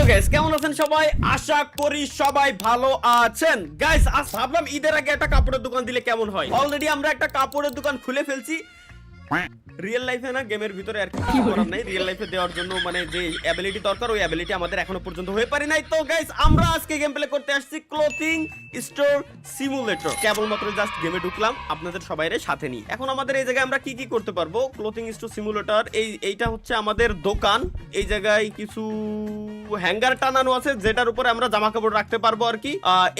Guys কেমন আছেন সবাই? আশা করি সবাই ভালো আছেন। গাইস আজ ভাবলাম ঈদের আগে একটা কাপড়ের দোকান দিলে কেমন হয়। অলরেডি আমরা একটা কাপড়ের দোকান খুলে ফেলছি রিয়েল লাইফে না, গেমের ভিতরে আর কি করার নাই। রিয়েল লাইফে দেওয়ার জন্য মানে যে অ্যাবিলিটি দরকার ওই অ্যাবিলিটি আমাদের এখনো পর্যন্ত হয়ে পারে নাই। তো গাইস আমরা আজকে গেম প্লে করতে আসছি ক্লোথিং স্টোর সিমুলেটর। কেবলমাত্র জাস্ট গেমে ঢুকলাম আপনাদের সবাইরে সাথে নিয়ে। এখন আমাদের এই জায়গায় আমরা কি কি করতে পারবো? ক্লোথিং স্টোর সিমুলেটর এইটা হচ্ছে আমাদের দোকান। এই জায়গায় কিছু হ্যাঙ্গার টানানো আছে যেটার উপরে আমরা জামা কাপড় রাখতে পারবো আর কি।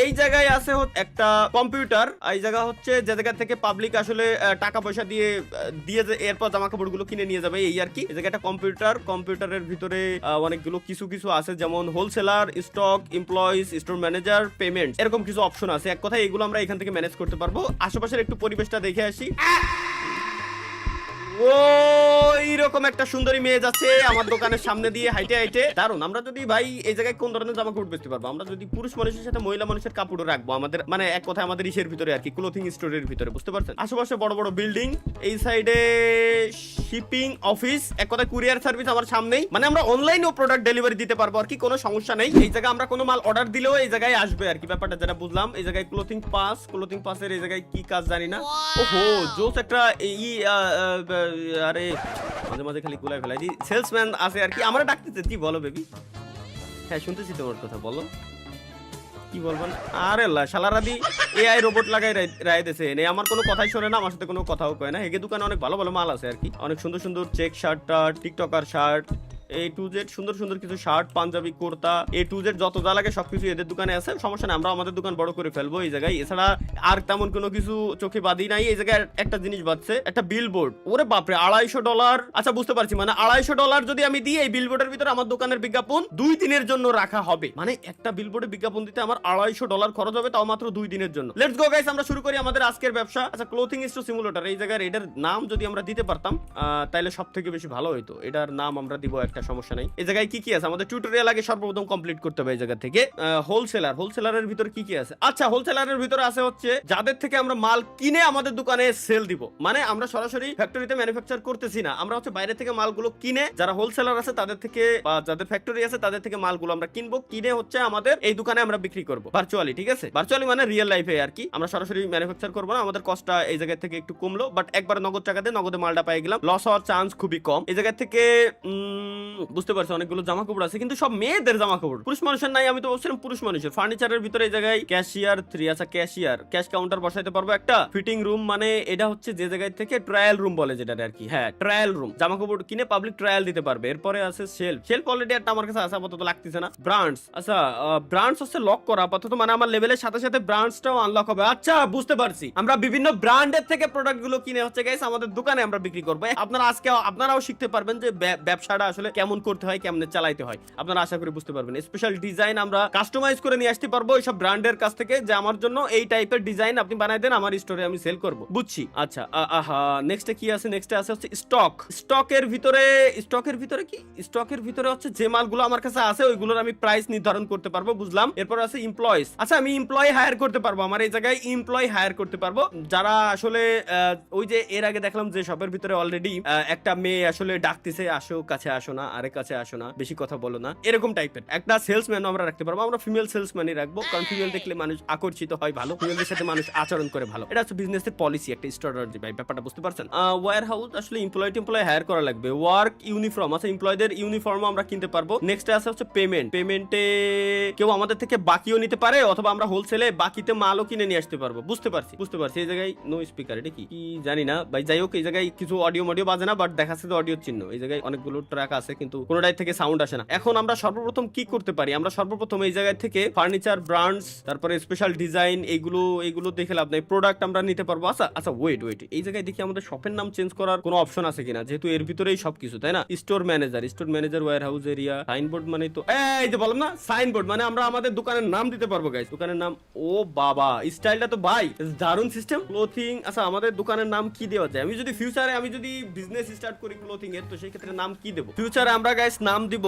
এই জায়গায় আছে একটা কম্পিউটার। এই জায়গা হচ্ছে যে জায়গা থেকে পাবলিক আসলে টাকা পয়সা দিয়ে এরপর জামা কাপড় গুলো কিনে নিয়ে যাবে এই আর কি। এই জায়গায় একটা কম্পিউটারের ভিতরে অনেকগুলো কিছু আছে, যেমন wholesaler, stock, employees, store manager, payment, এরকম কিছু অপশন আছে। এক কথায় এগুলো আমরা এখান থেকে ম্যানেজ করতে পারবো। আশেপাশের একটু পরিবেশটা দেখে আসি। এইরকম একটা সুন্দরী মেয়ে যাচ্ছে আমার দোকানের সামনে দিয়ে হাইটে হাইটে। দারুন। আমরা যদি ভাই এই জায়গায় কোন ধরনের জামা কাপড় বেচতে পারবো? আমরা যদি পুরুষ মানুষের সাথে মহিলা মানুষের কাপড়ও রাখবো আমাদের, মানে এক কথায় আমাদের ইসের ভিতরে আর কি, ক্লোথিং স্টোরের ভিতরে, বুঝতে পারছেন? আশেপাশে বড় বড় বিল্ডিং, এই সাইডে শিপিং অফিস, এক কথায় কুরিয়ার সার্ভিস আমার সামনেই। মানে আমরা অনলাইনেও প্রোডাক্ট ডেলিভারি দিতে পারবো আর কি, কোনো সমস্যা নেই। এই জায়গায় আমরা কোনো মাল অর্ডার দিলেও এই জায়গায় আসবে আর কি, ব্যাপারটা যেটা বুঝলাম। এই জায়গায় ক্লোথিং পাসের এই জায়গায় কি কাজ জানি না। ওহো জোস একটা আরে মাঝে মাঝে খালি কুলায় ফেলাই দি। সেলসম্যান আছে আর কি, আমরা ডাকতেছি। কি বলো বেবি? হ্যাঁ শুনতেছি তোমার কথা, বলো কি বলবেন? আরে শালারা দি এআই রোবট লাগাই রায় দেছে এনে, আমার কোনো কথাই শোনে না, আমার সাথে কোনো কথাও কয় না। হেগে দোকানে অনেক ভালো ভালো মাল আছে আর কি, অনেক সুন্দর সুন্দর check shirt, TikToker shirt, A to Z সুন্দর সুন্দর কিছু shirt, panjabi, kurta, A to Z যত যা লাগে সবকিছু এদের দোকানে আছে। সমস্যা নেই, আমরা আমাদের দোকান বড় করে ফেলবো এই জায়গায়। এছাড়া আর তেমন কোনো কিছু চোখে বাদি নাই। এই জায়গায় একটা জিনিস বাজছে, একটা বিলবোর্ড। ওরে বাপরে, $250। আচ্ছা বুঝতে পারছি, মানে $250 যদি আমি দিই এই বিলবোর্ডের ভিতরে আমার দোকানের বিজ্ঞাপন 2 দিনের জন্য রাখা হবে। মানে একটা বিলবোর্ডে বিজ্ঞাপন দিতে আমার $250 খরচ হবে, তাও মাত্র 2 দিনের জন্য। লেটস গো গাইস, আমরা শুরু করি আমাদের আজকের ব্যবসা। আচ্ছা ক্লোথিং স্টোর সিমুলেটর, এই জায়গার এটার নাম যদি আমরা দিতে পারতাম তাহলে সব থেকে বেশি ভালো হইতো। এটার নাম আমরা দিব, একটা সমস্যা নাই। এই জায়গায় কি কি আছে আমাদের টিউটোরিয়াল আগে সর্বপ্রথম কমপ্লিট করতে হবে। এই জায়গা থেকে হোলসেলারের ভিতরে কি কি আছে? আচ্ছা হোলসেলারের ভিতরে আছে হচ্ছে যাদের থেকে আমরা মাল কিনে আমাদের দোকানে সেল দিব। মানে আমরা সরাসরি ফ্যাক্টরিতে ম্যানুফ্যাকচার করতেছি না, আমরা হচ্ছে বাইরে থেকে মালগুলো কিনে, যারা হোলসেলার আছে তাদের থেকে বা যাদের ফ্যাক্টরি আছে তাদের থেকে মালগুলো আমরা কিনবো, কিনে হচ্ছে আমাদের এই দোকানে আমরা বিক্রি করবো ভার্চুয়ালি। ঠিক আছে, ভার্চুয়ালি মানে রিয়েল লাইফে আর কি। আমরা সরাসরি ম্যানুফ্যাকচার করবো না, আমাদের কস্টটা এই জায়গা থেকে একটু কমলো, বাট একবার নগদ টাকা দিয়ে নগদে মালটা পেয়ে গেলাম, লস হওয়ার চান্স খুবই কম। এই জায়গা থেকে বুঝতে পারছি অনেকগুলো জামা কাপড় আছে, কিন্তু সব মেয়েদের জামা কাপড়, পুরুষ মানুষের নাই। আমি তো বলছিলাম পুরুষ মানুষের। ফার্নিচারের ভিতরে এই জায়গায় ক্যাশিয়ার 3, আচ্ছা ক্যাশিয়ার, ক্যাশ কাউন্টার বসাইতে পারবো একটা। ফিটিং রুম, মানে এটা হচ্ছে যে জায়গায় থেকে ট্রায়াল রুম বলে যেটা আর কি। হ্যাঁ ট্রায়াল রুম, জামা কাপড় কিনে পাবলিক ট্রায়াল দিতে পারবে। এরপরে আছে শেলফ অলরেডি একটা আমার কাছে আছে, আপাতত লাগতেছে না। ব্রান্ডস, আচ্ছা ব্রান্ডস হচ্ছে লক করা আপাতত, মানে আমার লেভেলের সাথে সাথে ব্রান্ডসটাও আনলক হবে। আচ্ছা বুঝতে পারছি, আমরা বিভিন্ন ব্র্যান্ডের থেকে প্রোডাক্ট গুলো কিনে হচ্ছে গাইস আমাদের দোকানে আমরা বিক্রি করবো। আপনারাও শিখতে পারবেন যে ব্যবসাটা আসলে কেমন করতে হয়, কেমনে চালাইতে হয়। আপনারা আশা করি বুঝতে পারবেন। স্পেশাল ডিজাইন আমরা কাস্টমাইজ করে নিয়ে আসতে পারবো এইসব ব্র্যান্ডের কাছ থেকে, যে আমার জন্য এই টাইপের ডিজাইন আপনি বানাই দেন, আমার স্টোরে আমি সেল করব। বুঝছি। আচ্ছা নেক্সটে কি আছে? নেক্সটে আছে হচ্ছে স্টকের ভিতরে কি? স্টকের ভিতরে হচ্ছে যে মালগুলো আমার কাছে আছে ওইগুলোর আমি প্রাইস নির্ধারণ করতে পারবো, বুঝলাম। এরপর আছে এমপ্লয়িজ। আচ্ছা আমি এমপ্লয়ি হায়ার করতে পারবো, আমার এই জায়গায় এমপ্লয়ি হায়ার করতে পারবো, যারা আসলে ওই যে এর আগে দেখলাম যে শপের ভিতরে অলরেডি একটা মেয়ে আসলে ডাকতেছে, আসো কাছে আসো না, আরে কাছে আসো না, বেশি কথা বলো না, এরকম টাইপের একটা সেলসম্যানও আমরা রাখতে পারবো। আমরা ফিমেল সেলসম্যানই রাখবো, কারণ ফিমেল দেখলে মানুষ আকর্ষিত হয়, ভালো ফিমেলদের সাথে মানুষ আচরণ করে ভালো। এটা হচ্ছে বিজনেসের পলিসি, একটা স্ট্র্যাটেজি ভাই, ব্যাপারটা বুঝতে পারছেন? ওয়্যার হাউস আসলে এমপ্লয়ি হায়ার করা লাগবে। ওয়ার্ক ইউনিফর্ম, আচ্ছা এমপ্লয়ীদের ইউনিফর্মও আমরা কিনতে পারবো। নেক্সট আছে হচ্ছে পেমেন্টে কেউ আমাদের থেকে বাকিও নিতে পারে, অথবা আমরা হোলসেলে বাকিতে মালও কিনে নিয়ে আসতে পারবো। বুঝতে পারছি। এই জায়গায় নো স্পিকার, এটা কি জানি না ভাই। যাই হোক এই জায়গায় কিছু অডিও বাজে না, বাট দেখাচ্ছে যে অডিও চিহ্ন। এই জায়গায় অনেকগুলো ট্র্যাক আছে কিন্তু কোনোটাই থেকে সাউন্ড আসে না। এখন আমরা সর্বপ্রথম কি করতে পারি? আমরা সর্বপ্রথম এই জায়গা থেকে ফার্নিচার ব্র্যান্ডস, তারপরে স্পেশাল ডিজাইন, এইগুলো দেখে লাভ নাই, প্রোডাক্ট আমরা নিতে পারবো। আচ্ছা ওয়েট এই জায়গায় দেখি আমাদের শপের নাম চেঞ্জ করার কোনো অপশন আছে কিনা, যেহেতু এর ভিতরেই সবকিছু, তাই না? Store manager warehouse area, signboard, মানে তো এই যে বললাম না সাইনবোর্ড, মানে আমরা আমাদের দোকানের নাম দিতে পারবো গাইস, দোকানের নাম। ও বাবা স্টাইলটা তো ভাই দারুন সিস্টেম। ক্লোথিং, আচ্ছা আমাদের দোকানের নাম কি দেওয়া যায়? আমি যদি ফিউচারে বিজনেস স্টার্ট করি ক্লোথিং এর, তো সেই ক্ষেত্রে নাম কি দেবো? ফিউচারে আমরা গাইস নাম দিব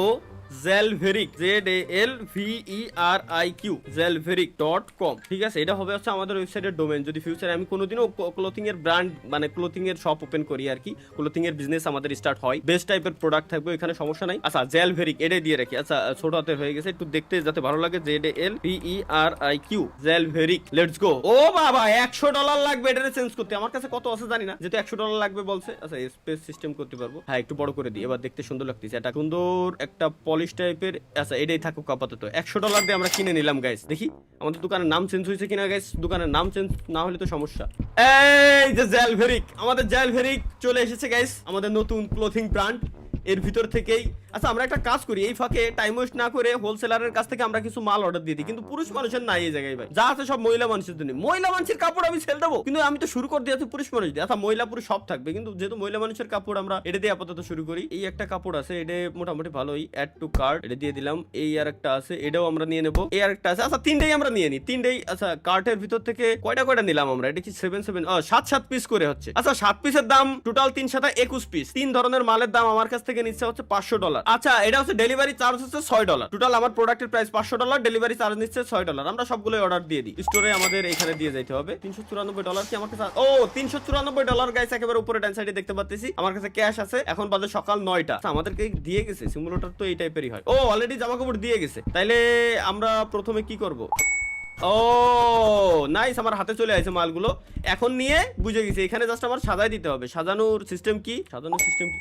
জেলভেরিক ZALVERIQ zelveric.com। ঠিক আছে, এটা হবে হচ্ছে আমাদের ওয়েবসাইটের ডোমেন। যদি ফিউচারে আমি কোনোদিনও ক্লোথিং এর ব্র্যান্ড মানে ক্লোথিং এর শপ ওপেন করি আর কি, ক্লোথিং এর বিজনেস আমাদের স্টার্ট হয়, বেস্ট টাইপের প্রোডাক্ট থাকবে এখানে, সমস্যা নাই। আচ্ছা জেলভেরিক এটাই দিয়ে রাখি। আচ্ছা ছোট হাতে হয়ে গেছে, একটু দেখতে যাতে ভালো লাগে, ZALVERIQ জেলভেরিক। Let's go. ও বাবা $100 লাগবে এটা চেঞ্জ করতে। আমার কাছে কত আছে জানি না, যেহেতু $100 লাগবে বলছে। আচ্ছা স্পেস সিস্টেম করতে পারবো, হ্যাঁ একটু বড় করে দিই, এবার দেখতে সুন্দর লাগতেছে। এটা সুন্দর একটা পলিশ টাইপের। আচ্ছা এটাই থাকুক আপাতত। $100 দিয়ে আমরা কিনে নিলাম গাইস। দেখি আমাদের দোকানের নাম চেঞ্জ হয়েছে কিনা গাইস। দোকানের নাম চেঞ্জ না হলে তো সমস্যা। এই যে জেলভেরিক, আমাদের জেলভেরিক চলে এসেছে গাইস, আমাদের নতুন ক্লোথিং ব্র্যান্ড এর ভিতর থেকেই। আচ্ছা আমরা একটা কাজ করি, এই ফাঁকে টাইম ওয়েস্ট না করে হোলসেলারের কাছ থেকে আমরা কিছু মাল অর্ডার দিয়ে দিই, কিন্তু পুরুষ মানুষের নাই এই জায়গায় ভাই, যা আছে সব মহিলা মানুষের জন্য। মহিলা মানুষের কাপড় আমি সেল দেবো, কিন্তু আমি তো শুরু করে দিয়েছি পুরুষ মানুষ দিয়ে। আচ্ছা মহিলা পুরুষ সব থাকবে, কিন্তু যেহেতু মহিলা মানুষের কাপড় আমরা এটা দিয়ে আপাতত শুরু করি। এই একটা কাপড় আছে, এটা মোটামুটি ভালোই, অ্যাড টু কার্ট এটা দিয়ে দিলাম। এই আর একটা আছে, এটাও আমরা নিয়ে নেবো। এই আর একটা আছে, আচ্ছা তিনটেই আমরা নিয়ে নিই, তিনটেই। আচ্ছা কার্টের ভিতর থেকে কয়টা নিলাম আমরা, এটা কি 7 পিস করে হচ্ছে। আচ্ছা 7 পিসের দাম টোটাল 3 7 21 পিস। 3 ধরনের মালের দাম আমার কাছ থেকে নিচ্ছে হচ্ছে $500। আচ্ছা এটা হচ্ছে ডেলিভারি চার্জ হচ্ছে $6। টোটাল আমার প্রোডাক্টের প্রাইস $500, ডেলিভারি চার্জ নিচ্ছে $6। আমরা সবগুলো অর্ডার দিয়ে দিই, স্টোরে আমাদের এখানে দিয়ে যাইতে হবে। $394 কি আমার কাছে, ও $394 গাইস, একেবারে উপরে ডান সাইডে দেখতে পাচ্ছি আমার কাছে ক্যাশ আছে। এখন বাজে সকাল 9টা। আমাদেরকে দিয়ে গেছে, সিমুলেটর তো এই টাইপেরই হয়। ও অলরেডি জামা কাপড় দিয়ে গেছে, তাইলে আমরা প্রথমে কি করব? ও নাইস, আমার হাতে চলে আসছে মালগুলো। এখন নিয়ে বুঝে গেছি, এখানে জাস্ট আমার সাজাই দিতে হবে। সাজানোর সিস্টেম কি?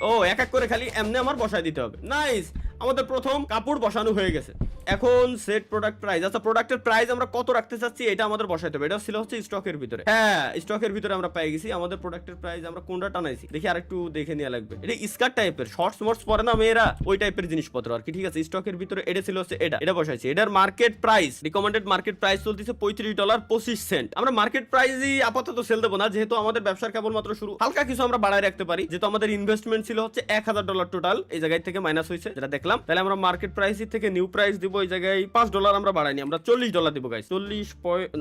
ও এক এক করে খালি এমনি আমার বসাই দিতে হবে। নাইস, আমাদের প্রথম কাপড় বসানো হয়ে গেছে। এখন সেট প্রোডাক্ট প্রাইস। আচ্ছা প্রোডাক্টের প্রাইস আমরা কত রাখতে চাচ্ছি এটা আমাদের বসাইতে হবে। এটা ছিল হচ্ছে স্টকের ভিতরে, হ্যাঁ স্টকের ভিতরে আমরা পেয়ে গেছি। আমাদের প্রোডাক্টের প্রাইস আমরা কোনটা টানাইছি দেখি, আরেকটু দেখে নেওয়া লাগবে। এটা স্কার্ট টাইপের, শর্টস মর্টস পরে না মেয়েরা, ওই টাইপের জিনিসপত্র আর কি। ঠিক আছে, স্টকের ভিতরে এটা ছিল হচ্ছে এটা বসাইছি। এটার market price, recommended market price চলতেছে $35.25। আমরা মার্কেট প্রাইসই আপাতত সেল দেবো না, যেহেতু আমাদের ব্যবসার কেবলমাত্র শুরু। হালকা কিছু আমরা বাড়ায় রাখতে পারি, যেহেতু আমাদের ইনভেস্টমেন্ট ছিল হচ্ছে $1000 টোটাল, এই জায়গায় থেকে মাইনাস হয়েছে যেটা দেখলাম। তাহলে আমরা মার্কেট প্রাইস থেকে নিউ প্রাইস দিব, এই জায়গায় $5 আমরা বাড়াইনি, আমরা $40 দিব গাইস।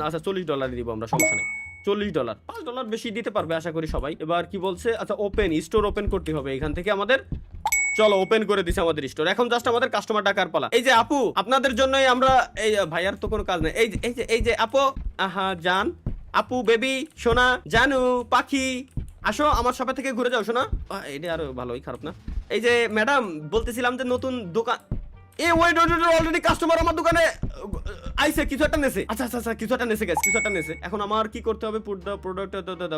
আচ্ছা $40 দিব আমরা, সমস্যা নেই। $40, $5 বেশি দিতে পারবে আশা করি সবাই। এবার কি বলছে? আচ্ছা ওপেন স্টোর ওপেন করতে হবে এখান থেকে আমাদের। চলো ওপেন করে দিছে আমাদের স্টোর। এখন জাস্ট আমাদের কাস্টমার ডাকার পালা। এই যে আপু, আপনাদের জন্যই আমরা, এই ভাইয়ার তো কোনো কাজ নেই। এই যে আপু, আহা জান, আপু, বেবি, সোনা, জানু, পাখি, আসো আমার শপে থেকে ঘুরে যাও সোনা। এটা আরো ভালোই, খারাপ না। এই যে ম্যাডাম বলতেছিলাম যে নতুন দোকান, ওয়েট অলরেডি কাস্টমার আমার দোকানে আইছে, কিছু একটা নেছে। আচ্ছা কিছু একটা নেছে গাইস, কিছু একটা নেছে। এখন আমার কি করতে হবে? পুট দা প্রোডাক্ট,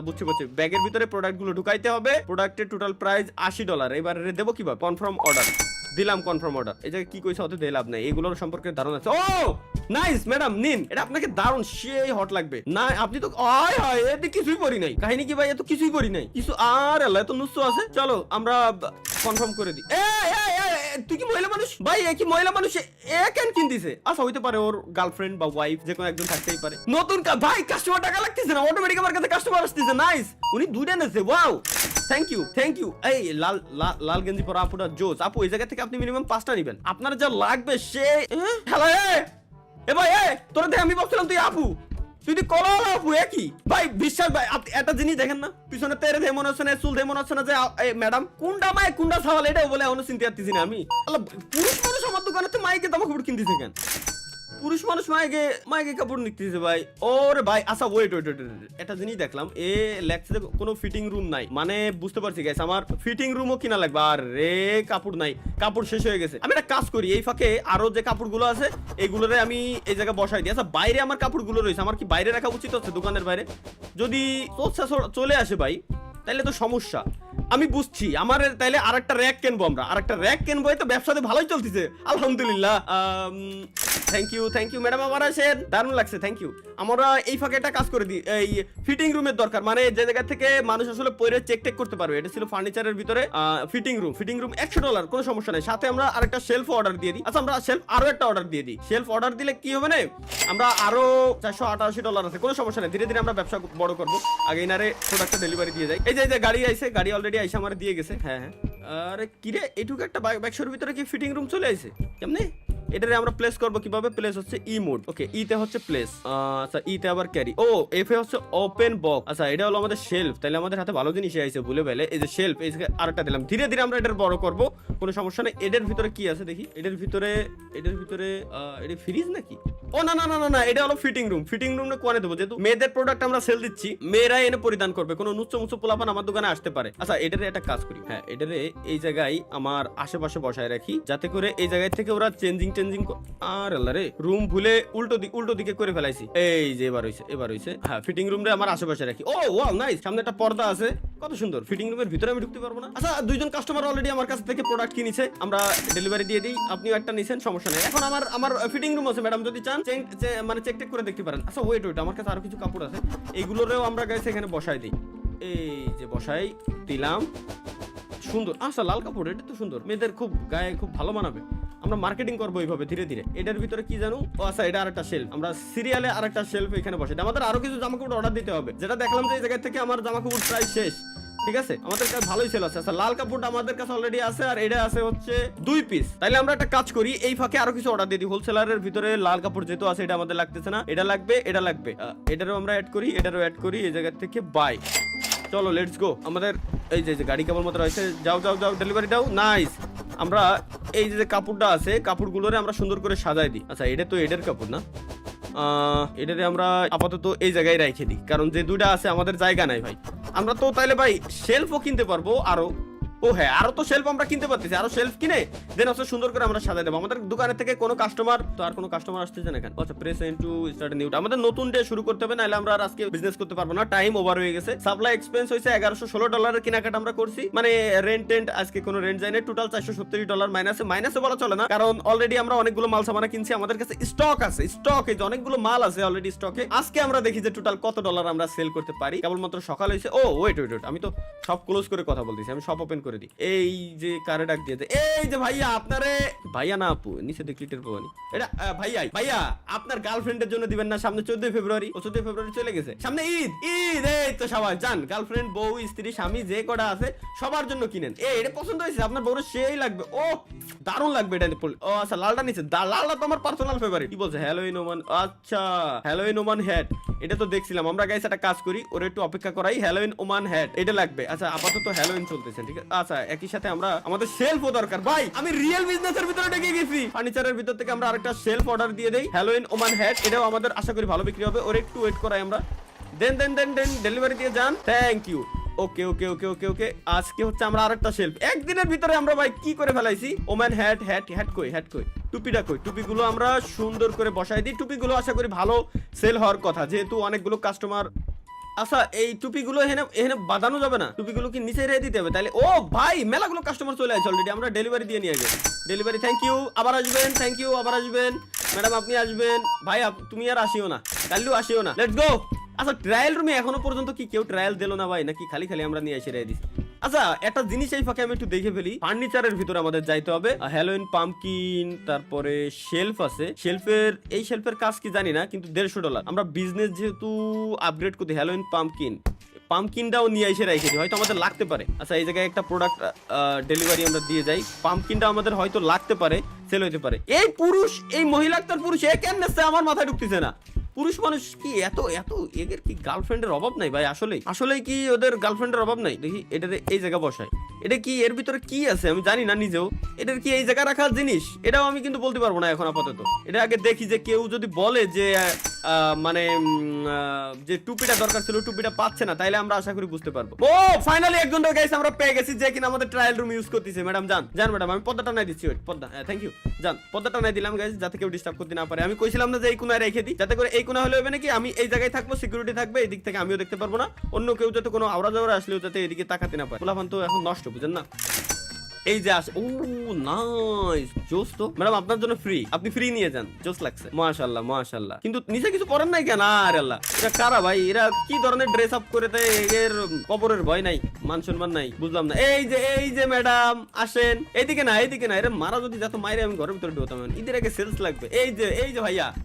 বুঝছি ব্যাগের ভিতরে প্রোডাক্ট গুলো ঢুকাইতে হবে। প্রোডাক্টের টোটাল প্রাইস $80। এবার দেবো কিভাবে? কনফার্ম অর্ডার দিলাম, কনফার্ম অর্ডার। এই যে কি কইছে, অত দিয়ে লাভ নাই, এগুলোর সম্পর্কে ধারণা আছে। ও নাইস ম্যাডাম, নিন, এটা আপনাকে দারুণ সেই হট লাগবে না। আপনি তো এতে কিছুই পড়ি নাই। কাহিনী কি ভাই? এত কিছুই পড়ি নাই কিছু। আর আল্লাহ এত নুসু আছে। চলো আমরা কনফার্ম করে দিই। তুই কি মহিলা মানুষ ভাই? কি মহিলা মানুষ কেন কিনতেছে? আচ্ছা হইতে পারে ওর গার্লফ্রেন্ড বা ওয়াইফ, যে কোনো একজন থাকতেই পারে। নতুন ভাই কাস্টমার টাকা লাগতেছে না, অটোমেটিক আমার কাছে কাস্টমার আসতেছে। নাইস, উনি দুইটা নেছে, ওয়াও থ্যাংক ইউ। এই লাল গেঞ্জি পরা আপুটা জোস। আপু এই জায়গা থেকে আপনি মিনিমাম 5টা নেবেন, আপনার যা লাগবে সে। হ্যালো এ ভাই, তোরা দেখে আমি ভাবছিলাম তুই আপু, তুই কলা আপু একই ভাই। বিশ্বাস ভাই, আপনি একটা জিনিস দেখেন না, পিছনে তেরে ধে মনে হচ্ছে না, চুল ধে মনে হচ্ছে না যে ম্যাডাম কোনটা মাই কোনটা সাওয়াল, এটাও বলে এখনো চিনতে পারতেছি না আমি। আল্লাহ, পুরুষ মানুষ আমার দোকানে তো মাইকে জামা কাপড় কিনতেছে কেন? পুরুষ মানুষ মাইকে কাপড় নিতেছে ভাই। ওরে ভাই আচ্ছা ওয়েট, একটা জিনিস দেখলাম, লেখছে যে কোনো ফিটিং রুম নাই। মানে বুঝতে পারছি গাইস, আমার ফিটিং রুমও কিনা লাগবে। আর রে কাপড় নাই, কাপড় শেষ হয়ে গেছে। আমি একটা কাজ করি, এই ফাঁকে আরো যে কাপড়গুলো আছে এইগুলোরে আমি এই জায়গায় বসাই দিই। আচ্ছা বাইরে আমার কাপড়গুলো রয়েছে, আমার কি বাইরে রাখা উচিত হচ্ছে দোকানের বাইরে? যদি চলে আসে ভাই তাইলে তো সমস্যা। আমি বুঝছি, আমার তাইলে আরেকটা র‍্যাক কিনবো, আমরা আরেকটা র‍্যাক কিনবো। এই তো ব্যবসাতে ভালোই চলতেছে আলহামদুলিল্লাহ। থ্যাংক ইউ ম্যাডাম, আমার আসেন, দারুণ লাগছে, থ্যাংক ইউ। আমরা এই ফাঁকে একটা কাজ করে দিই, এই ফিটিং রুমের দরকার, মানে যে জায়গা থেকে মানুষ আসলে পরে চেক করতে পারবে। এটা ছিল ফার্নিচারের ভিতরে ফিটিং রুম $100, কোনো সমস্যা নেই। সাথে আমরা আরেকটা শেলফ অর্ডার দিয়ে দিই। আচ্ছা আমরা শেলফ আরো একটা অর্ডার দিয়ে দিই। শেলফ অর্ডার দিলে কি হবে না, আমরা আরো $488 আছে, কোনো সমস্যা নেই। ধীরে ধীরে আমরা ব্যবসা বড় করবো। আগে ইনারে প্রোডাক্টটা ডেলিভারি দিয়ে যাই। এই যে গাড়ি আইছে, গাড়ি অলরেডি আইসে আমার দিয়ে গেছে। হ্যাঁ আরে কিরে, এইটুকু একটা বাক্সের ভিতরে কি ফিটিং রুম চলে আইছে? কেমনে এটারে আমরা প্লেস করব কিভাবে? প্লেস হচ্ছে ই মোড। ওকে, ই তে হচ্ছে প্লেস, আচ্ছা ই তে আবার ক্যারি, ও এফ এ হচ্ছে ওপেন বক্স। আচ্ছা এটা হলো আমাদের শেলফ, তাহলে আমাদের হাতে ভালো জিনিস আইছে ভুলে বেলে। এই যে শেলফ, এই যে আরেকটা দিলাম, ধীরে ধীরে আমরা এটার বড় করব, কোনো সমস্যা নেই। এটার ভিতরে কি আছে দেখি, এটার ভিতরে এটা ফ্রিজ নাকি? ও না না না না না, এটা হলো ফিটিং রুম। ফিটিং রুম না কোয়ানে দেবো, যেহেতু মেয়েদের প্রোডাক্ট আমরা সেল দিচ্ছি, মেয়েরা এনে পরিধান করবে, কোনো নুচ্চ মুচ্চ পোলাপান আমার দোকানে আসতে পারে। আচ্ছা এটারে একটা কাজ করি, হ্যাঁ এটারে এই জায়গায় আমার আশেপাশে বসায় রাখি, যাতে করে এই জায়গায় থেকে ওরা চেঞ্জিং আর আল্লাহ রে, রুম ভুলে উল্টো দিকে করে ফেলাইছি। এই যে এবার হইছে। হ্যাঁ ফিটিং রুম রে আমার আশেপাশে রাখি। ও ওয়াও নাইস, সামনে একটা পর্দা আছে, কত সুন্দর। ফিটিং রুমের ভিতরে আমি ঢুকতে পারবো না? আচ্ছা দুইজন কাস্টমার অলরেডি আমার কাছ থেকে প্রোডাক্ট কিনেছে, আমরা ডেলিভারি দিয়ে দিই, আপনিও একটা নিছেন, সমস্যা নেই। এখন আমার ফিটিং রুম আছে ম্যাডাম, যদি চান মানে চেক টেক করে দেখতে পারেন। আচ্ছা ওয়েট, আমার কাছে আরো কিছু কাপড় আছে, এইগুলোরেও আমরা গাইস এখানে বসাই দিই। এই যে বসাই দিলাম, সুন্দর। আচ্ছা লাল কাপড়, এটা তো সুন্দর, মেয়েদের খুব গায়ে খুব ভালো মানাবে। আমরা মার্কেটিং করবো এইভাবে ধীরে ধীরে। এটার ভিতরে কি জানো? ও আচ্ছা এটা আরেকটা শেলফ, আমরা সিরিয়ালে আরেকটা শেলফ এখানে বসে দিই। আমাদের আরো কিছু জামাকাপড় অর্ডার দিতে হবে, যেটা দেখলাম যে এই জায়গা থেকে আমার জামাকাপড় প্রায় শেষ। ঠিক আছে, আমাদের কাছে ভালোই সেল আছে। আচ্ছা লাল কাপড়টা আমাদের কাছে অলরেডি আছে, আর এটা আছে হচ্ছে 2 পিস। তাইলে আমরা একটা কাজ করি, এই ফাঁকে আরো কিছু অর্ডার দিয়ে দিই। হোলসেলারের ভিতরে লাল কাপড় যেহেতু আছে, এটা আমাদের লাগতেছে না, এটা লাগবে। এটারও আমরা অ্যাড করি, এটারও অ্যাড করি, এই জায়গা থেকে বাই। চলো লেটস গো। আমাদের এই যে গাড়ি কেবল মতো রয়েছে, যাও ডেলিভারি দাও। নাইস। আমরা এই যে কাপড়টা আছে, কাপড়গুলোরে আমরা সুন্দর করে সাজাই দিই। আচ্ছা এটা তো এডের কাপড় না, এটারে আমরা আপাতত এই জায়গায় রেখে দিই, কারণ যে দুইটা আছে আমাদের জায়গা নাই ভাই। আমরা তো তাইলে ভাই শেলফও কিনতে পারবো আরো। ও হ্যাঁ, আরো তো শেলফ আমরা কিনতে পারতেছি, আরো শেলফ কিনে দেন হচ্ছে সুন্দর করে আমরা সাজাই দেবো। আমাদের দোকানে থেকে কোনো কাস্টমার তো আর কোনো কাস্টমার আসতেছে না কেন? আচ্ছা প্রেস ইনটু স্টার্ট নিউ, আমাদের নতুন ডে শুরু করতে হবে, নাহলে আমরা আর আজকে বিজনেস করতে পারবো না, টাইম ওভার হয়ে গেছে। সাপ্লাই এক্সপেন্স হয়েছে $1116 কেনাকাটা আমরা করছি, মানে রেন্ট আজকে কোনো রেন্ট যায় না। টোটাল $470 মাইনাসে বলা চলে না, কারণ অলরেডি আমরা অনেকগুলো মাল সামানা কিনছি, আমাদের কাছে স্টক আছে, এই যে অনেকগুলো মাল আছে অলরেডি স্টকে। আজকে আমরা দেখি যে টোটাল কত ডলার আমরা সেল করতে পারি। কেবলমাত্র সকাল হয়েছে। ও ওয়েট, আমি তো সব ক্লোজ করে কথা বলতেছি, আমি সব ওপেন করে দিই। এই যে কারে ডাক দিয়েছে, এই যে ভাইয়া, আপনারে ভাইয়া না আপু, নিচে দেখলি টের পাবনি। এটা ভাইয়া আপনার গার্লফ্রেন্ডের জন্য দিবেন না? সামনে 14 ফেব্রুয়ারি, ও 14 ফেব্রুয়ারি চলে গেছে, সামনে ঈদ। এই তো সবাই যান, গার্লফ্রেন্ড বউ স্ত্রী স্বামী যে কটা আছে সবার জন্য কিনেন। এটা পছন্দ হয়েছে আপনার বউর, সেই লাগবে, ও দারুণ লাগবে এটা। ও আচ্ছা লালটা নিচে, লালটা তো আমার পার্সোনাল ফেভারিট। কি বলছে? হ্যালোইন ওমান, আচ্ছা হ্যালোইন ওমান হ্যাট, এটা তো দেখছিলাম আমরা। গাইস একটা কাজ করি, ওর একটু অপেক্ষা করাই, হ্যালোইন ওমান হ্যাট এটা লাগবে। আচ্ছা আপাতত হ্যালোইন চলতেছে, ঠিক আছে। আচ্ছা একই সাথে আমরা আমাদের শেলফও দরকার ভাই, আমি রিয়েল বিজনেসের ভিতরে ঢুকে গেছি। ফার্নিচারের ভিতর থেকে আমরা আরেকটা শেলফ অর্ডার দিয়ে দেই, হ্যালোইন ওমান হ্যাট, এটাও আমাদের আশা করি ভালো বিক্রি হবে। ওর একটু ওয়েট করাই আমরা, দেন ডেলিভারি দিয়ে যান। Thank you. ওকে আজকে হচ্ছে আমরা আরেকটা শেলফ একদিনের ভিতরে আমরা ভাই কি করে ফেলাইছি। ওম্যান হ্যাট কই টুপিটা কই? টুপিগুলো আমরা সুন্দর করে বসাই দিই। টুপিগুলো আশা করি ভালো সেল হওয়ার কথা, যেহেতু অনেকগুলো কাস্টমার। আচ্ছা এই টুপিগুলো এখানে বাঁধানো যাবে না, টুপিগুলো কি নিচে রেখে দিতে হবে? তাহলে ও ভাই মেলাগুলো কাস্টমার চলে আসছে অলরেডি, আমরা ডেলিভারি দিয়ে নিয়ে যাই। ডেলিভারি থ্যাংক ইউ, আবার আসবেন। থ্যাংক ইউ, আবার আসবেন ম্যাডাম, আপনি আসবেন। ভাই তুমি আর আসিও না, কাল্লু আসিও না, লেটস গো। আচ্ছা ট্রায়াল রুমে এখনো পর্যন্ত কি কেউ ট্রায়াল দিল না ভাই, নাকি খালি আমরা নিয়ে এসে রেখে দিছি? আচ্ছা একটা জিনিস এই ফাঁকে আমি একটু দেখে ফেলি, ফার্নিচারের ভিতরে আমাদের যাইতে হবে। হ্যালোইন পাম্পকিন, তারপরে শেলফ আছে, শেলফের কাজ কি জানি না, কিন্তু $150। আমরা বিজনেস যেহেতু আপগ্রেড করতে, হ্যালোইন পাম্পকিনটাও নিয়ে এসে রেখে দিই, হয়তো আমাদের লাগতে পারে। আচ্ছা এই জায়গায় একটা প্রোডাক্ট ডেলিভারি আমরা দিয়ে যাই, পাম্পকিনটা আমাদের হয়তো লাগতে পারে, সেল হইতে পারে। এই মহিলা একটার পুরুষ এ কেন আমার মাথায় ঢুকতেছে না? পুরুষ মানুষ কি এত এদের কি গার্লফ্রেন্ডের অভাব নাই ভাই? আসলে কি ওদের গার্লফ্রেন্ডের অভাব নাই? দেখি এটাতে এই জায়গা বসায়, এটা কি এর ভিতরে কি আছে আমি জানি না নিজেও। এটার কি এই জায়গা রাখার জিনিস? এটাও আমি কিন্তু বলতে পারবো না এখন আপাতত। এটা আগে দেখি যে কেউ যদি বলে যে মানে যে টুপিটা দরকার ছিল, টুপিটা পাচ্ছে না, তাইলে আমরা আশা করি বুঝতে পারবো। ও ফাইনালি একজন গাইস আমরা পেয়ে গেছি যে কিনা আমাদের ট্রায়াল রুম ইউজ করতেছে। ম্যাডাম যান ম্যাডাম, আমি পর্দাটা নাই দিচ্ছি, পর্দা, হ্যাঁ থ্যাংক ইউ। যান পর্দাটা নাই দিলাম গাইস, যাতে কেউ ডিস্টার্ব করতে না পারে। আমি কইছিলাম না যে এই কোণায় রেখে দিই, যাতে করে এই কোণা হলে হবে নাকি আমি এই জায়গায় থাকবো, সিকিউরিটি থাকবে, এই দিক থেকে আমিও দেখতে পারবো না, অন্য কেউ যাতে কোনো আওড়া যাওয়ার আসলেও যাতে এদিকে তাকাতে না পারে। পোলাপান তো এখন নষ্ট, বুঝেন না? এই যে আসে, ও নাইস, জোস তো ম্যাডাম, আপনার জন্য ফ্রি, আপনি ফ্রি নিয়ে যান, জোস লাগছে, মাশাআল্লাহ। কিন্তু নিচে কিছু করেন নাই কেন? আরে আল্লাহ, এরা কারা ভাই? এরা কি ধরনের ড্রেস আপ করে দেয়? এর কবরের ভয় নাই, মান সম্মান নাই, বুঝলাম না। এই যে ম্যাডাম আসেন, এইদিকে না, এরা মারা যদি যত মাইরে আমি ঘরের ভিতরে ঢুকতাম। ঈদের আগে সেলস লাগবে। এই যে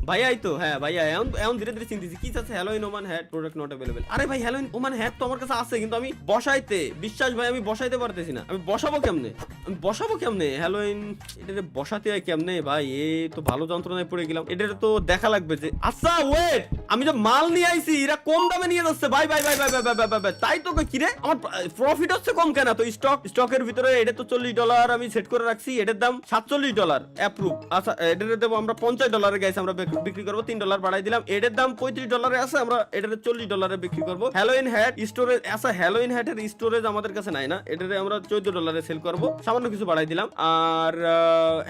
ভাইয়াই তো, হ্যাঁ ভাইয়া, এমন ধীরে ধীরে চিন্তিছি কি আছে। Halloween woman hat product not available. আরে ভাই হ্যালোইন ওমান হ্যাট তো আমার কাছে আছে, কিন্তু আমি বসাইতে, বিশ্বাস ভাই আমি বসাইতে পারতেছি না। আমি বসাবো কেমনে? আমি বসাবো কেমনে হ্যালোইন? এটা বসাতে হয় কেমনে ভাই? এ তো ভালো যন্ত্রণায় পড়ে গেলাম। এটা তো দেখা লাগবে যে, আচ্ছা ওয়েট, আমি যে মাল নিয়ে আইছি এরা কম দামে নিয়ে যাচ্ছে ভাই ভাই ভাই ভাই ভাই ভাই ভাই ভাই, তাই তো কি রে আমার প্রফিট হচ্ছে কম কেন? তো স্টকের ভিতরে এটা তো $40 আমি সেট করে রাখছি, এটার দাম $47 অ্যাপ্রুভ। আচ্ছা এটারে দেবো আমরা $50 গাইস, আমরা বিক্রি করবো $3 বাড়াই দিলাম। এটার দাম $35 আছে, আমরা এটারে $40 বিক্রি করবো। হ্যালোইন হ্যাট স্টোরেজ, আচ্ছা হ্যালোইন হ্যাটের স্টোরেজ আমাদের কাছে নাই না, এটারে আমরা $14 সেল করবো, সামান্য কিছু বাড়াই দিলাম। আর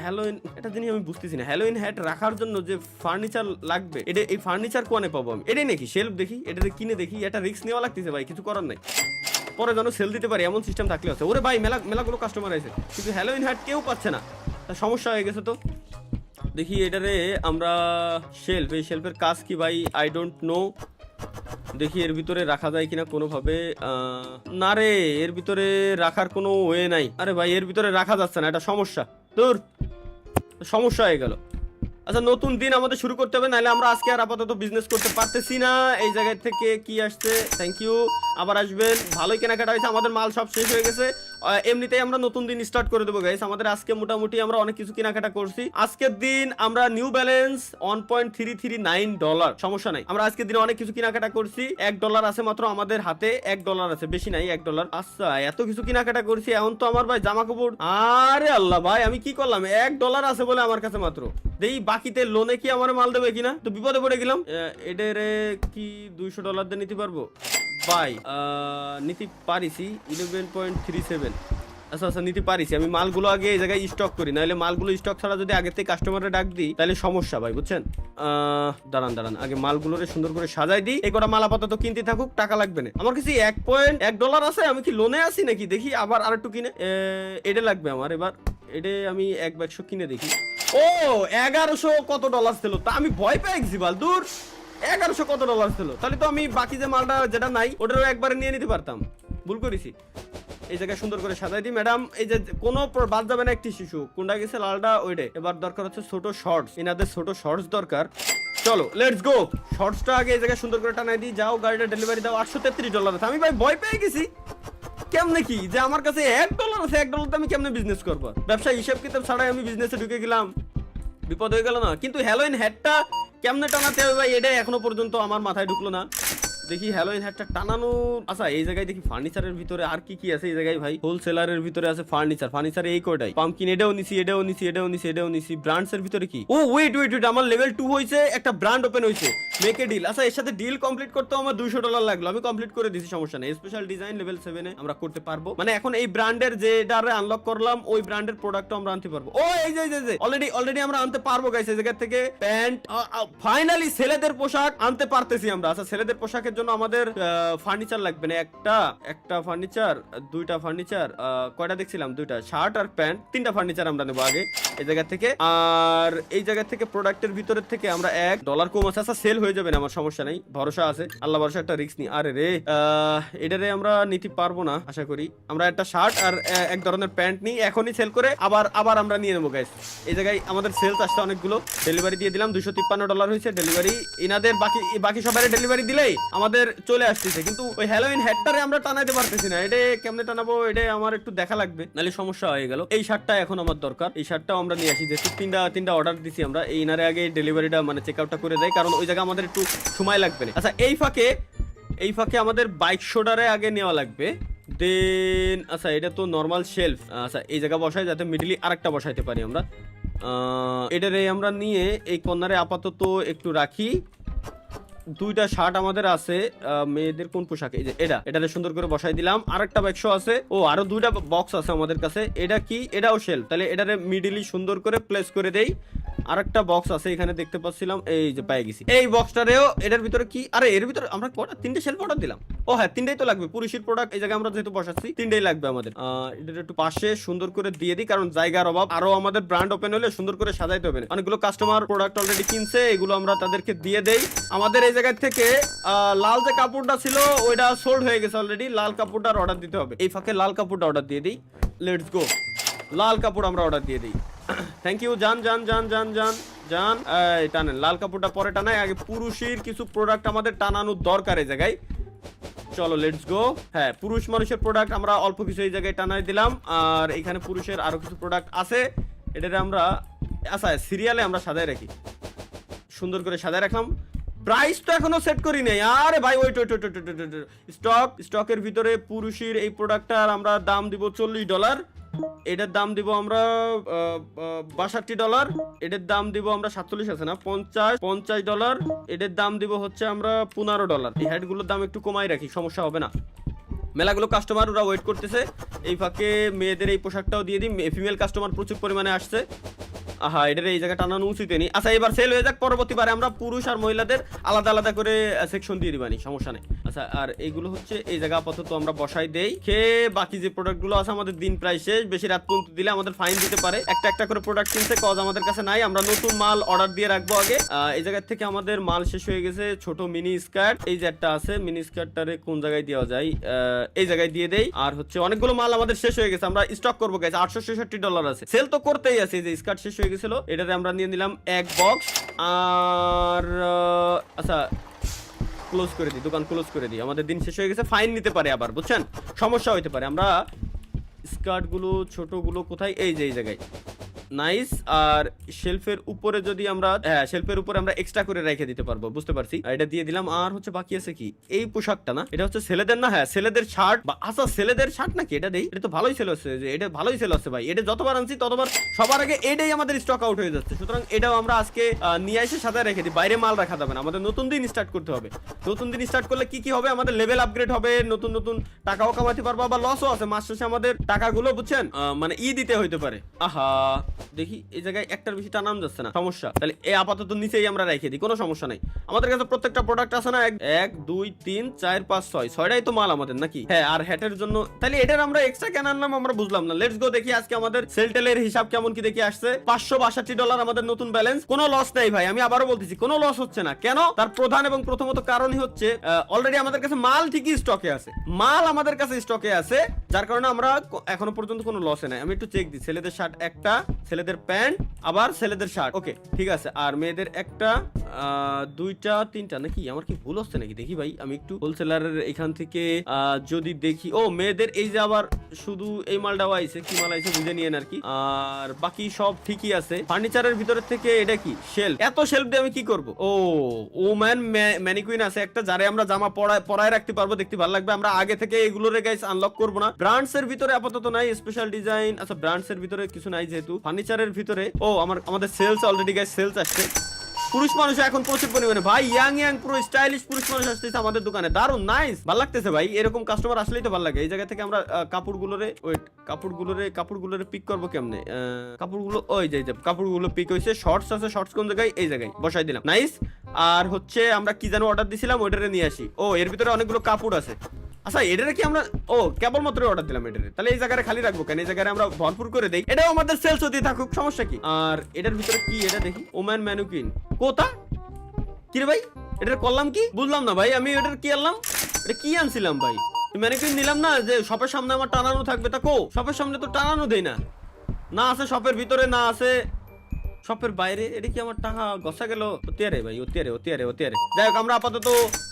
হ্যালোইন এটা জিনিস আমি বুঝতেছি না, হ্যালোইন হ্যাট রাখার জন্য যে ফার্নিচার লাগবে, এটা এই ফার্নিচার কোয়ানে পাবো আমি? এটাই নাকি শেলফ? দেখি এটাতে কিনে দেখি, এটা রিস্ক নেওয়া লাগতেছে ভাই, কিছু করার নাই, পরে যেন সেল দিতে পারি এমন সিস্টেম থাকলে আছে। ওরে ভাই মেলাগুলো কাস্টমার আছে, কিন্তু হ্যালোইন হ্যাট কেউ পাচ্ছে না, তা সমস্যা হয়ে গেছে। তো দেখি এটারে আমরা শেলফ, এই শেলফের কাজ কি ভাই? I don't know. দেখি এর ভিতরে রাখা যায় কিনা কোনোভাবে। না রে, এর ভিতরে রাখার কোনো ওয়ে নাই। আরে ভাই এর ভিতরে রাখা যাচ্ছে না, এটা সমস্যা, দূর সমস্যা হয়ে গেল। আচ্ছা নতুন দিন আমাদের শুরু করতে হবে, নাহলে আমরা আজকে আর আপাতত বিজনেস করতে পারতেছি না। এই জায়গা থেকে কি আসছে? থ্যাংক ইউ, আবার আসবেন। ভালোই কেনাকাটা হয়েছে, আমাদের মাল সব শেষ হয়ে গেছে। এমনিতেই আমরা নতুন দিন স্টার্ট করে দেবো গাইস। আমাদের আজকে মোটামুটি আমরা অনেক কিছু কেনাকাটা করছি। আজকের দিন আমরা নিউ ব্যালেন্স $1.339, সমস্যা নাই। আমরা আজকের দিনে অনেক কিছু কেনাকাটা করছি। $1 আছে মাত্র আমাদের হাতে, $1 আছে, বেশি নাই, $1। আচ্ছা এত কিছু কেনাকাটা করছি, এখন তো আমার ভাই জামা কাপড়, আরে আল্লাহ ভাই আমি কি করলাম? $1 আছে বলে আমার কাছে মাত্র, দেই বাকিতে লোনে কি আমার মাল দেবে কিনা, তো বিপদে পড়ে গেলাম। এটারে কি $200 দিয়ে নিতে পারবো ভাই? নিতে পারিছি 11.37। আচ্ছা আচ্ছা নিতে পারিছি। আমি মালগুলো আগে এই জায়গায় স্টক করি, নাহলে মালগুলো স্টক ছাড়া যদি আগে থেকে কাস্টমারে ডাক দিই তাহলে সমস্যা ভাই, বুঝছেন? দাঁড়ান আগে মালগুলোরে সুন্দর করে সাজাই দিই। এই কটা মাল আপাতত কিনতে থাকুক, টাকা লাগবে না আমার কাছে। $1 আছে, আমি কি লোনে আছি নাকি? দেখি আবার আরেকটু কিনে, এটা লাগবে আমার এবার। এটা আমি এক বাক্স কিনে দেখি। ও 1100 কত ডলার ছিল, তা আমি ভয় পেয়ে গেছি বাল, দূর 1100 কত ডলার ছিল, তাহলে তো আমি বাকি যে মালটা যেটা নাই ওটারও একবারে নিয়ে নিতে পারতাম, ভুল করেছি। এই জায়গায় সুন্দর করে সাজাই দিই ম্যাডাম। এই যে কোনো বাদ যাবে না একটি শিশু, কোনটা গেছে লালটা ওইটা। এবার দরকার হচ্ছে ছোট শর্টস, এনাদের ছোট শর্টস দরকার। চলো লেটস গো, শর্টসটা আগে এই জায়গায় সুন্দর করে টানাই দিই। যাও গাড়িটা ডেলিভারি দাও। $833 আছে। আমি ভাই ভয় পেয়ে গেছি, কেমনে কি যে আমার কাছে $1 আছে, $1 আমি কেমনে বিজনেস করবো? ব্যবসা হিসাব কিতাব ছাড়াই আমি বিজনেসে ঢুকে গেলাম, বিপদ হয়ে গেল না? কিন্তু হ্যালোইন হ্যাটটা কেমনে টানাতে হবে ভাই, এটা এখনো পর্যন্ত আমার মাথায় ঢুকলো না। দেখি হ্যালোইন হ্যাটটা টানানো। আচ্ছা এই জায়গায় দেখি ফার্নিচারের ভিতরে আর কি কি আছে। এই জায়গায় ভাই হোলসেলারের ভিতরে আছে ফার্নিচার এই কয়টাই। পাম্পকিন এটাও নিছি। ব্র্যান্ডস এর ভিতরে কি? ও ওয়েট আমার লেভেল 2 হইছে, একটা ব্র্যান্ড ওপেন হইছে, মেক এ ডিল। আচ্ছা এর সাথে ডিল কমপ্লিট করতে আমার $200 লাগলো, আমি কমপ্লিট করে দিছি, সমস্যা নেই। স্পেশাল ডিজাইন লেভেল 7 এ আমরা করতে পারবো, মানে এখন এই ব্র্যান্ডের যেটারে আনলক করলাম ওই ব্র্যান্ডের প্রোডাক্টও আমরা আনতে পারবো। ও এই যে অলরেডি আমরা আনতে পারবো গাইস। এই জায়গা থেকে প্যান্ট, ফাইনালি ছেলেদের পোশাক আনতে পারতেছি আমরা। আচ্ছা ছেলেদের পোশাকের জন্য আমাদের ফার্নিচার লাগবে না, একটা ফার্নিচার, দুইটা ফার্নিচার, কয়টা দেখছিলাম? দুইটা শার্ট আর প্যান্ট, 3টা ফার্নিচার আমরা নেবো আগে এই জায়গা থেকে। আর এই জায়গা থেকে প্রোডাক্টের ভিতরের থেকে আমরা $1 কম আছে। আচ্ছা সেল হয়ে যাবে না, আমার সমস্যা নাই, ভরসা আছে, আল্লাহ ভরসা, একটা রিস্ক নি। আরে রে এটারে আমরা নিতে পারবো না আশা করি। আমরা একটা শার্ট আর এক ধরনের প্যান্ট নিই, এখনই সেল করে আবার আমরা নিয়ে নেবো গাইস। এই জায়গায় আমাদের সেলস আসছে অনেকগুলো, ডেলিভারি দিয়ে দিলাম। $253 হয়েছে ডেলিভারি। ইনাদের বাকি সবাই ডেলিভারি দিলেই আমাদের চলে আসতেছে, কিন্তু ওই হ্যালোইন হ্যাটটারে আমরা টানাইতে পারতেছি না। এটা কেমনে টানাবো এটা আমার একটু দেখা লাগবে, নাহলে সমস্যা হয়ে গেল। এই শার্টটা এখন আমার দরকার, এই শার্টটাও আমরা নিয়ে আসি, যেহেতু তিনটা অর্ডার দিছি আমরা। এই ইনারে আগে ডেলিভারিটা মানে চেক আউটটা করে দেয়, কারণ ওই জায়গায় আমাদের একটু সময় লাগবে না। আচ্ছা এই ফাঁকে আমাদের বাইক শোডারে আগে নেওয়া লাগবে। দেন আচ্ছা এটা তো নর্মাল শেলফ, আচ্ছা এই জায়গা বসাই যাতে মিডলি আরেকটা বসাইতে পারি আমরা। এটারে আমরা নিয়ে এই কর্নারে আপাতত একটু রাখি। 2টা শার্ট আমাদের আছে, মেয়েদের কোন পোশাক? এই যে এটারে সুন্দর করে বসাই দিলাম। আরেকটা বাক্স আছে, ও আরো 2টা বক্স আছে আমাদের কাছে। এটা কি? এটাও শেলফ, তাহলে এটারে মিডলি সুন্দর করে প্লেস করে দেই। আরেকটা বক্স আছে এখানে দেখতে পাচ্ছিলাম, এই যে পেয়ে গেছি। এই বক্সটারেও এটার ভিতরে কি? আরে এর ভিতরে আমরা কটা? 3টে শেলফ অর্ডার দিলাম। ও হ্যাঁ 3টাই তো লাগবে, পুরুষের প্রোডাক্ট এই জায়গায় আমরা যেহেতু বসাচ্ছি 3টাই লাগবে আমাদের। এটা একটু পাশে সুন্দর করে দিয়ে দিই, কারণ জায়গার অভাব। আরো আমাদের ব্র্যান্ড ওপেন হলে সুন্দর করে সাজাইতে হবে। অনেকগুলো কাস্টমার প্রোডাক্ট অলরেডি কিনছে, এগুলো আমরা তাদেরকে দিয়ে দেই। আমাদের এই জায়গা থেকে লাল যে কাপড়টা ছিল ওইটা সোল্ড হয়ে গেছে অলরেডি, লাল কাপড়টার অর্ডার দিতে হবে। এই ফাঁকে লাল কাপড়টা অর্ডার দিয়ে দিই। লেটস গো, লাল কাপড় আমরা অর্ডার দিয়ে দিই। Thank you. জান টানেন লাল কাপড়টা, পরে টানাই। আগে পুরুষের কিছু প্রোডাক্ট আমাদের টানানোর দরকার এই জায়গায়। চলো লেটস গো। হ্যাঁ, পুরুষ মানুষের প্রোডাক্ট আমরা অল্প কিছু এই জায়গায় টানাই দিলাম, আর এখানে পুরুষের আরো কিছু প্রোডাক্ট আছে, এটারে আমরা আচ্ছা সিরিয়ালে আমরা সাজায় রাখি, সুন্দর করে সাজায় রাখলাম। প্রাইস তো এখনো সেট করি নাই। আরে ভাই ওয়েট ওয়েট ওয়েট স্টকের ভিতরে পুরুষের এই প্রোডাক্টটার আমরা দাম দিব $40, এটার দাম দিব আমরা $62, এটার দাম দিব আমরা 47 আছে না $50, এটার দাম দিব হচ্ছে আমরা $15। এই হ্যাটগুলোর দাম একটু কমাই রাখি, সমস্যা হবে না। মেলাগুলো কাস্টমার ওরা ওয়েট করতেছে, এই ফাঁকে মেয়েদের এই পোশাকটাও দিয়ে দিই, ফিমেল কাস্টমার প্রচুর পরিমাণে আসছে। আহা, এটার এই জায়গা টানানো উচিত নেই। আচ্ছা এবার সেল হয়ে যাক, পরবর্তীবারে আমরা পুরুষ আর মহিলাদের আলাদা আলাদা করে সেকশন দিয়ে দিবানি, সমস্যা নেই। আচ্ছা আর এইগুলো হচ্ছে এই জায়গা আপাতত আমরা বসাই দেই, খেয়ে বাকি যে প্রোডাক্টগুলো আছে আমাদের দিন প্রায় শেষ, বেশি রাত পর্যন্ত দিলে আমাদের ফাইন দিতে পারে। একটা একটা করে প্রোডাক্ট কিনছে, কজ আমাদের কাছে নাই, আমরা নতুন মাল অর্ডার দিয়ে রাখবো আগে। এই জায়গা থেকে আমাদের মাল শেষ হয়ে গেছে। ছোট মিনি স্কার্ট, এই যে একটা আছে, মিনি স্কার্টটারে কোন জায়গায় দেওয়া যায়, এই জায়গায় দিয়ে দেই। আর হচ্ছে অনেকগুলো মাল আমাদের শেষ হয়ে গেছে, আমরা স্টক করবো গাইস, $866 আছে, সেল তো করতেই আছে। এই যে স্কার্ট শেষ হয়ে গেছিল, এটাতে আমরা নিয়ে নিলাম এক বক্স। আর আচ্ছা ক্লোজ করে দিই, দোকান ক্লোজ করে দিই, আমাদের দিন শেষ হয়ে গেছে, ফাইন নিতে পারে আবার, বুঝছেন, সমস্যা হইতে পারে। আমরা স্কার্ট গুলো ছোটগুলো কোথায়, এই যে এই জায়গায়, নাইস। আর শেলফের উপরে যদি আমরা, হ্যাঁ শেলফের উপরে আমরা এক্সট্রা করে রেখে দিতে পারবো, বুঝতে পারছি, এটা দিয়ে দিলাম। আর হচ্ছে বাকি আছে কি, এই পোশাকটা না, এটা হচ্ছে ছেলেদের না, হ্যাঁ ছেলেদের শার্ট, আচ্ছা ছেলেদের শার্ট নাকি, এটা দেই, এটা তো ভালোই সেল হচ্ছে, যে এটা ভালোই সেল হচ্ছে ভাই, এটা যতবার আনছি ততবার সবার আগে এটাই আমাদের স্টক আউট হয়ে যাচ্ছে, সুতরাং এটাও আমরা আজকে নিয়ে এসে সাথে রেখে দিই, বাইরে মাল রাখা যাবে না, আমাদের নতুন দিন স্টার্ট করতে হবে। নতুন দিন স্টার্ট করলে কি কি হবে, আমাদের লেভেল আপগ্রেড হবে, নতুন নতুন টাকাও কামাতে পারবো, আবার লসও আছে, মাস শেষে আমাদের টাকাগুলো বুঝছেন মানে দিতে হইতে পারে। আহা দেখি এই জায়গায় একটার বেশি টানানো যাচ্ছে না, সমস্যা, তাহলে এই আপাতত নিচেই আমরা রেখে দিই, কোনো সমস্যা নাই। আমাদের কাছে প্রত্যেকটা প্রোডাক্ট আছে না, 1 2 3 4 5 6 ছয়টাই তো মাল আমাদের নাকি, হ্যাঁ। আর হ্যাটের জন্য তাহলে এটার আমরা এক্সট্রা কেন আনলাম আমরা বুঝলাম না। লেটস গো দেখি আজকে আমাদের সেল টেলের হিসাব কেমন কি দেখি আসছে। $562 আমাদের নতুন ব্যালেন্স, কোনো লস নাই ভাই, আমি আবারও বলতেছি কোনো লস হচ্ছে না। কেন? তার প্রধান এবং প্রথমত কারণই হচ্ছে অলরেডি আমাদের কাছে মাল ঠিকই স্টকে আছে, মাল আমাদের কাছে স্টকে আছে, যার কারণে আমরা এখনো পর্যন্ত কোনো লসে নাই। আমি একটু চেক দিই, ছেলেদের শার্ট একটা, ছেলেদের প্যান্ট, আবার ছেলেদের শার্ট, ওকে ঠিক আছে। আর মেয়েদের একটা, দুইটা, তিনটা নাকি, আমার কি ভুল হচ্ছে নাকি দেখি ভাই, আমি একটু হোলসেলারের এখান থেকে যদি দেখি, ও মেয়েদের এই যে আবার শুধু এই মালটাও আইছে, কি মাল আইছে বুঝে নিয়েন আর কি, আর বাকি সব ঠিকই আছে। ফার্নিচারের ভিতরের থেকে এটা কি শেলফ, এত শেলফ দিয়ে আমি কি করব? ও ম্যান ম্যানিকুইন আছে একটা, যারে আমরা জামা পরায় রাখতে পারবো, দেখতে ভালো লাগবে। আমরা আগে থেকে এগুলোরে গাইস আনলক করবো না। ব্র্যান্ডস এর ভিতরে আপাতত নাই, স্পেশাল ডিজাইন, আচ্ছা ব্র্যান্ডস এর ভিতরে কিছু নাই, যেহেতু ফার্নিচারের ভিতরে আমাদের সেলস অলরেডি গাইস সেলস আসছে। পুরুষ মানুষ এখন প্রচুর পরিমাণে ভাই, ইয়াং পুরো স্টাইলিশ পুরুষ মানুষ আসতেছে আমাদের দোকানে, দারুন নাইস, ভালো লাগতেছে ভাই, এরকম কাস্টমার আসলেই তো ভালো লাগে। এই জায়গা থেকে আমরা কাপড়গুলোরে পিক করবো কেমনে, কাপড়গুলো ওই যে কাপড়গুলো পিক হয়েছে, শর্টস আছে, শর্টস কোন জায়গায়, এই জায়গায় বসাই দিলাম, নাইস। আর হচ্ছে আমরা কি যেন অর্ডার দিছিলাম, ওইটারে নিয়ে আসি। এর ভিতরে অনেকগুলো কাপড় আছে, আচ্ছা এটারে কি আমরা কেবলমাত্র অর্ডার দিলাম এটারে, তাহলে এই জায়গায় খালি রাখবো কেন, এই জায়গায় আমরা ভরপুর করে দেই, এটাও আমাদের সেলস হতে থাকুক, সমস্যা কি। আর এটার ভিতরে কি, এটা দেখি, ওম্যান ম্যানুকিন কোথা, কি রে ভাই এটার করলাম কি বুঝলাম না ভাই, আমি এটার কি আনলাম, এটা কি আনছিলাম ভাই, ম্যানুকিন নিলাম না, যে শপের সামনে আমার টানানো থাকবে, তা শপের সামনে তো টানানো দেই না, না আছে শপের ভিতরে, না আছে শপের বাইরে, এটা কি আমার টাকা গসা গেল, ওতিয়ারে ভাই, ওতিয়ারে। যাই হোক আমরা আপাতত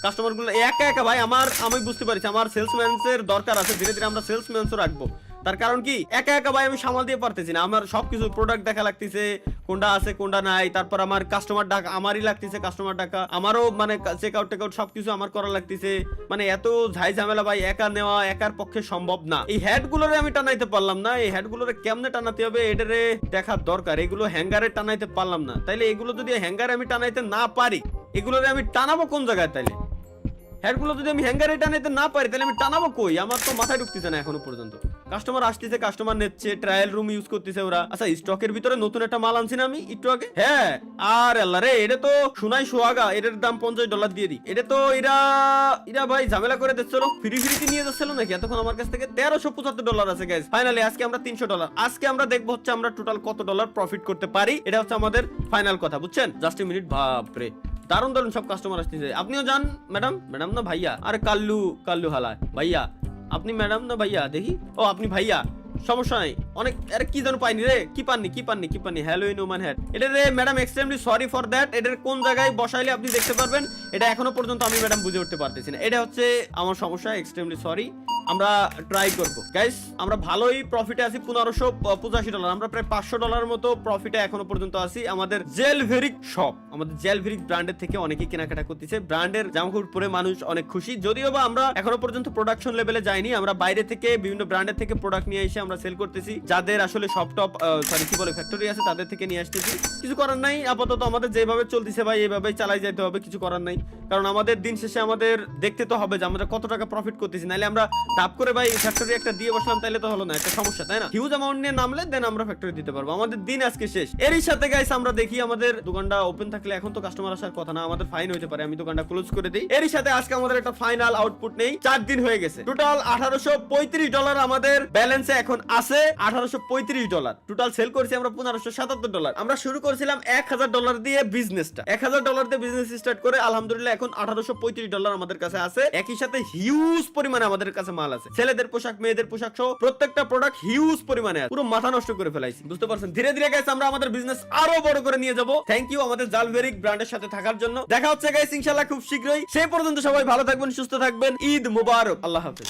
কাস্টমার গুলো একা ভাই, আমি বুঝতে পারছি আমার সেলসম্যানসের দরকার আছে, ধীরে ধীরে আমরা সেলসম্যানসও রাখবো। তার কারণ কি, একা ভাই আমি সামাল দিয়ে পারতেছি না, আমার সবকিছু প্রোডাক্ট দেখা লাগতেছে, কোনটা আছে কোনটা নাই, তারপর আমার কাস্টমার ডাকা আমারই লাগতেছে, কাস্টমার ডাকা আমারও, মানে চেক আউট সবকিছু আমার করা লাগতেছে, মানে এত ঝাই ঝামেলা ভাই, একা নেওয়া একার পক্ষে সম্ভব না। এই হেড গুলোরে আমি টানাইতে পারলাম না, এই হেড গুলোরে কেমনে টানাতে হবে এটারে দেখার দরকার, এগুলো হ্যাঙ্গারে টানাইতে পারলাম না, তাইলে এগুলো যদি হ্যাঙ্গারে আমি টানাইতে না পারি, এগুলোরে আমি টানাবো কোন জায়গায়, তাইলে হেডগুলো যদি আমি হ্যাঙ্গারে টানাইতে না পারি, তাহলে আমি টানাবো কই, আমার তো মাথায় ঢুকতেছে না এখনো পর্যন্ত। কাস্টমার আসতেছে, কাস্টমার নিচ্ছে, ট্রায়াল রুম ইউজ করতেছে ওরা। আচ্ছা স্টকের ভিতরে নতুন একটা মাল আনছি না আমি একটু আগে, হ্যাঁ, আর আল্লাহ রে, এটা তো সোনাই সোহাগা, এটার দাম $50 দিয়ে দিই, এটা তো এরা ভাই ঝামেলা করে দিচ্ছিল, ফ্রি নিয়ে যাচ্ছিল নাকি এতক্ষণ আমার কাছ থেকে। $1375 আছে গাইস, ফাইনালি আজকে আমরা $300, আজকে আমরা দেখবো হচ্ছে আমরা টোটাল কত ডলার প্রফিট করতে পারি, এটা হচ্ছে আমাদের ফাইনাল কথা, বুঝছেন। জাস্ট এ মিনিট, বাপরে দারুন সব কাস্টমার আসতেছে। আপনিও যান ম্যাডাম না ভাইয়া, আরে কাল্লু হালা ভাইয়া, আপনি ম্যাডাম না ভাইয়া, দেখি আপনি ভাইয়া, সমস্যা নাই অনেক আরে কি জানো পাইনি রে কি পাননি হ্যালোইন ওমান হ্যাট এটা রে madam extremely sorry for that এটার কোন জায়গায় বসাইলে আপনি দেখতে পারবেন এটা এখনো পর্যন্ত আমি ম্যাডাম বুঝে উঠতে পারতেছি না এটা হচ্ছে আমার সমস্যা এক্সট্রিমলি সরি আমরা ট্রাই করব গাইস আমরা ভালোই প্রফিটে আছি $1585 আমরা প্রায় $500 মতো প্রফিটে এখনো পর্যন্ত আছি আমাদের জেলভেরিক শপ আমাদের জেলভেরিক ব্র্যান্ডের থেকে অনেকেই কেনাকাটা করতেছে ব্র্যান্ডের জামাকাপড় পরে মানুষ অনেক খুশি যদিও বা আমরা এখনো পর্যন্ত প্রোডাকশন লেভেলে যাইনি আমরা বাইরে থেকে বিভিন্ন ব্র্যান্ডের থেকে প্রোডাক্ট নিয়ে এসে আমরা সেল করতেছি যাদের আসলে শপ টপ সরি কি বলে ফ্যাক্টরি আছে তাদের থেকে নিয়ে আসতেছি কিছু করার নাই আপাতত আমাদের যেভাবে চলতেছে ভাই এইভাবেই চালাই যেতে হবে কিছু করার নাই কারণ আমাদের দিন শেষে আমাদের দেখতে তো হবে যে আমরা কত টাকা প্রফিট করতেছি নাহলে আমরা তাপ করে ভাই ফ্যাক্টরি একটা দিয়ে বসলাম তাহলে তো হলো না একটা সমস্যা তাই না হিউজ অ্যামাউন্ট নিয়ে নামলে দেন আমরা ফ্যাক্টরি দিতে পারবো আমাদের দিন আজকে শেষ এরই সাথে গাইস আমরা দেখি আমাদের দোকানটা ওপেন থাকলে এখন তো কাস্টমার আসার কথা না আমাদের ফাইন হইতে পারে আমি দোকানটা ক্লোজ করে দেই এরই সাথে আজকে আমাদের একটা ফাইনাল আউটপুট নেই 4 দিন হয়ে গেছে টোটাল $1835 আমাদের ব্যালেন্সে এখন আছে $1835 টোটাল সেল করেছি আমরা $1577 আমরা শুরু করেছিলাম $1000 দিয়ে বিজনেসটা $1000 দিয়ে বিজনেস স্টার্ট করে আলহামদুলিল্লাহ এখন $1835 আমাদের কাছে আছে একই সাথে হিউজ পরিমাণে আমাদের কাছে মাল আছে ছেলেদের পোশাক মেয়েদের পোশাক সহ প্রত্যেকটা প্রোডাক্ট হিউজ পরিমাণে আছে পুরো মাথা নষ্ট করে ফেলাইছি বুঝতে পারছেন ধীরে ধীরে গাইস আমরা আমাদের বিজনেস আরো বড় করে নিয়ে যাব থ্যাংক ইউ আমাদের জালভেরিক ব্র্যান্ডের সাথে থাকার জন্য দেখা হচ্ছে গাইস ইনশাআল্লাহ খুব শীঘ্রই সেই পর্যন্ত সবাই ভালো থাকবেন সুস্থ থাকবেন ঈদ মুবারক আল্লাহ হাফেজ